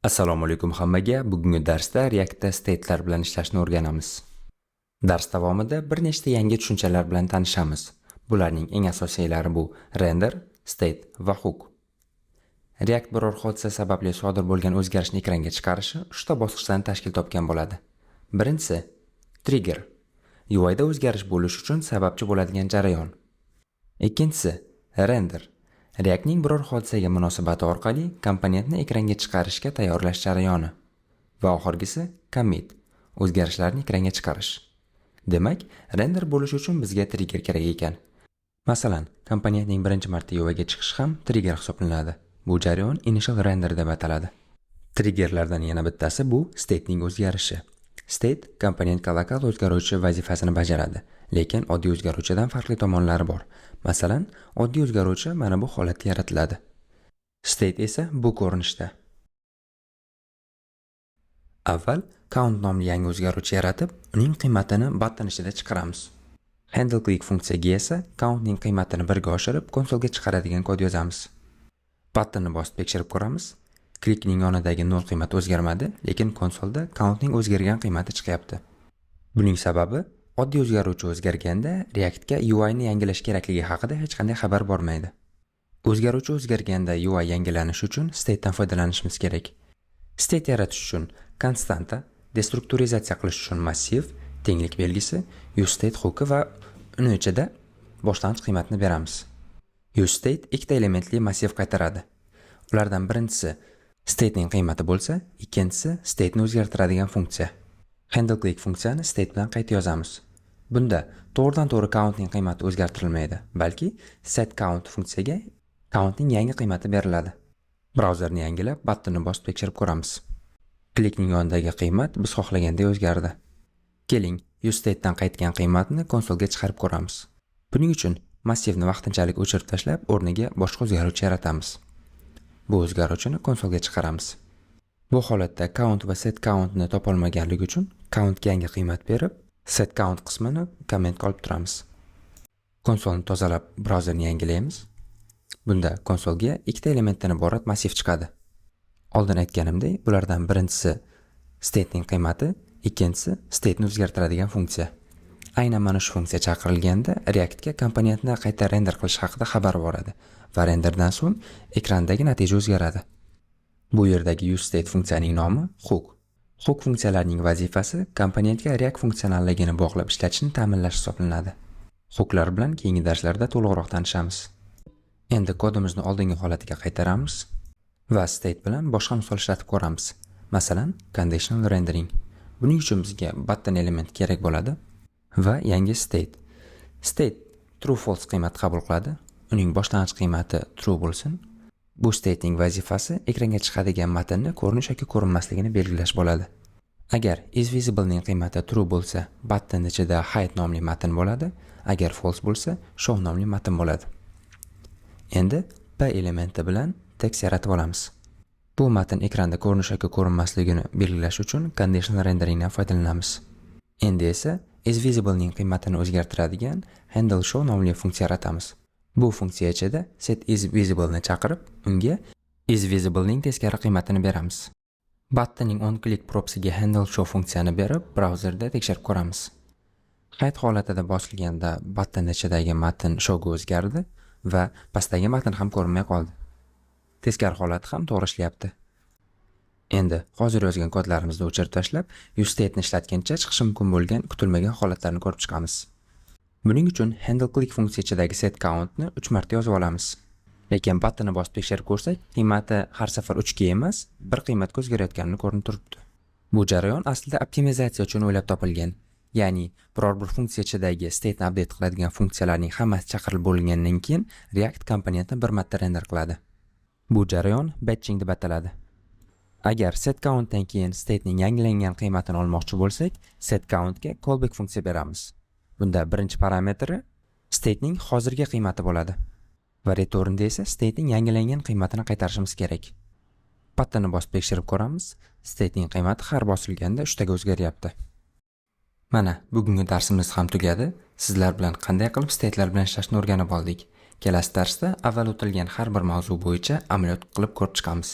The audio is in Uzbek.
Assalomu alaykum hammaga. Bugungi darsda React'da state'lar bilan ishlashni o'rganamiz. Dars davomida bir nechta yangi tushunchalar bilan tanishamiz. Bularning eng asosiylari bu render, state va hook. React biror hodisa sababli sodir bo'lgan o'zgarishni ekranga chiqarishi 3 ta bosqichdan tashkil topgan bo'ladi. Birinchisi trigger. UI'da o'zgarish bo'lish uchun sababchi bo'ladigan jarayon. Ikkinchisi render. React'ning biror hodisaga munosabati orqali komponentni ekranga chiqarishga tayyorlash jarayoni. Va oxirgisi commit, o'zgarishlarni ekranga chiqarish. Demak, render bo'lish uchun bizga trigger kerak ekan. Masalan, komponentning birinchi marta UI'ga chiqishi ham trigger hisoblanadi. Bu jarayon initial render deb ataladi. Triggerlardan yana bittasi bu state'ning o'zgarishi. State komponentga lokal o'zgaruvchi vazifasini bajaradi, lekin oddiy o'zgaruvchidan farqli tomonlari bor. Masalan, oddiy o'zgaruvchi mana bu holatda yaratiladi. State esa bu ko'rinishda. Avval count nomli yangi o'zgaruvchi yaratib, uning qiymatini button ichida chiqaramiz. Handle click funksiyaga esa countning qiymatini 1 ga oshirib, konsolga chiqaradigan kod yozamiz. Buttonni bosib tekshirib ko'ramiz. Klikning yonidagi 0 qiymati o'zgarmadi, lekin konsolda countning o'zgargan qiymati chiqyapti. Buning sababi oddiy o'zgaruvchi o'zgarganda React'ga UI ni yangilash kerakligi haqida hech qanday xabar bormaydi. O'zgaruvchi o'zgarganda UI yangilanishi uchun state dan foydalanishimiz kerak. State yaratish uchun konstanta, destrukturizatsiya qilish uchun massiv, tenglik belgisi, useState hooki va uni ichida boshlang'ich qiymatni beramiz. useState ikkita elementli massiv qaytaradi. Ulardan birinchisi state ning qiymati bo'lsa, ikkinchisi state ni o'zgartiradigan funksiya. Handle click funksiyani state bilan qayta yozamiz. Bunda to'g'ridan-to'g'ri count ning qiymati o'zgartirilmaydi, balki set count funksiyaga count ning yangi qiymati beriladi. Brauzerni yangilab, buttonni bosib tekshirib ko'ramiz. Klikning yonidagi qiymat biz xohlagandek o'zgardi. Keling, useState dan qaytgan qiymatni konsolga chiqarib ko'ramiz. Buning uchun massivni vaqtinchalik o'chirib tashlab, o'rniga boshqa o'zgaruvchi yaratamiz. Bu o'zgaruvchini konsolga chiqaramiz. Bu holatda count va set countni topolmaganligi uchun countga yangi qiymat berib, set count qismini kommentga olib turamiz. Konsolni tozalab, brauzerni yangilaymiz. Bunda konsolga ikkita elementdan iborat massiv chiqadi. Oldin aytganimdek, bulardan birinchisi state ning qiymati, ikkinchisi state ni o'zgartiradigan funksiya. Aynan mana shu funksiya chaqirilganda React'ga komponentni qayta render qilish haqida xabar boradi va renderdan so'ng ekrandagi natija o'zgaradi. Bu yerdagi useState funksiyaning nomi hook. Hook funksiyalarining vazifasi komponentga React funksionalligini bog'lab ishlatishni ta'minlash hisoblanadi. Hooklar bilan keyingi darslarda to'liqroq tanishamiz. Endi kodimizni oldingi holatiga qaytaramiz va state bilan boshqa misol ishlatib ko'ramiz. Masalan, conditional rendering. Buning uchun bizga button element kerak bo'ladi va yangi state. State true false qiymat qabul qiladi. Uning boshlang'ich qiymati true bo'lsin. Bu state'ning vazifasi ekranga chiqadigan matnni ko'rinish yoki ko'rinmasligini belgilash bo'ladi. Agar isVisible ning qiymati true bo'lsa, button ichida hide nomli matn bo'ladi. Agar false bo'lsa, show nomli matn bo'ladi. Endi p elementi bilan text yaratib olamiz. Bu matn ekranda ko'rinish yoki ko'rinmasligini belgilash uchun conditional renderingdan foydalanamiz. Endi esa isVisible ning qiymatini o'zgartiradigan handle show nomli funksiya yaratamiz. Bu funksiya ichida set isVisible ni chaqirib, unga isVisible ning teskari qiymatini beramiz. Buttonning on-click propsiga handle show funksiyani berib, brauzerda tekshirib ko'ramiz. Hide holatida bosilganda button ichidagi matn showga o'zgardi va pastdagi matn ham ko'rinmay qoldi. Teskari holat ham to'g'ri ishlayapti. Endi hozir yozgan kodlarimizni o'chirib tashlab, useState ni ishlatgancha chiqishi mumkin bo'lgan kutilmagan holatlarni ko'rib chiqamiz. Buning uchun handle click funksiya ichidagi set countni 3 marta yozib olamiz. Lekin buttonni bosib tekshirib ko'rsak, qiymati har safar 3 ga emas, bir qiymatga o'zgarayotganini ko'rinib turibdi. Bu jarayon aslida optimizatsiya uchun o'ylab topilgan. Ya'ni, biror bir funksiya ichidagi state ni update qiladigan funksiyalarning hammasi chaqirilib bo'lgandan keyin React komponentni bir marta render qiladi. Bu jarayon batching deb ataladi. Agar set countdan keyin state ning yangilangan qiymatini olmoqchi bo'lsak, set countga callback funksiya beramiz. Bunda birinchi parametri state ning hozirgi qiymati bo'ladi va returnda esa state ning yangilangan qiymatini qaytarishimiz kerak. Buttonni bosib tekshirib ko'ramiz. State ning qiymati har bosilganda 3 ga o'zgaryapti. Mana, bugungi darsimiz ham tugadi. Sizlar bilan qanday qilib state'lar bilan ishlashni o'rganib oldik. Kelasi darsda avval o'tilgan har bir mavzu bo'yicha amaliyot qilib ko'rib chiqamiz.